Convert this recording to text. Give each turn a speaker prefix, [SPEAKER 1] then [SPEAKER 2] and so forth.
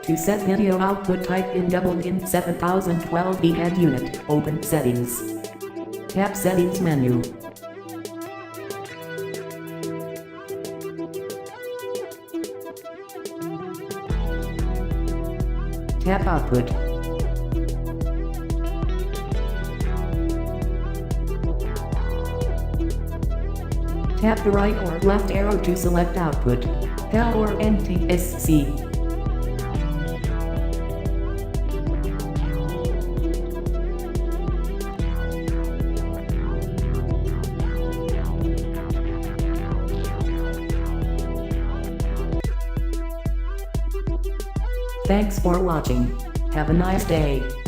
[SPEAKER 1] To set video output, type in double-in 7012 head unit, open settings. Tap settings menu. Tap output. Tap the right or left arrow to select output. PAL or NTSC. Thanks for watching. Have a nice day.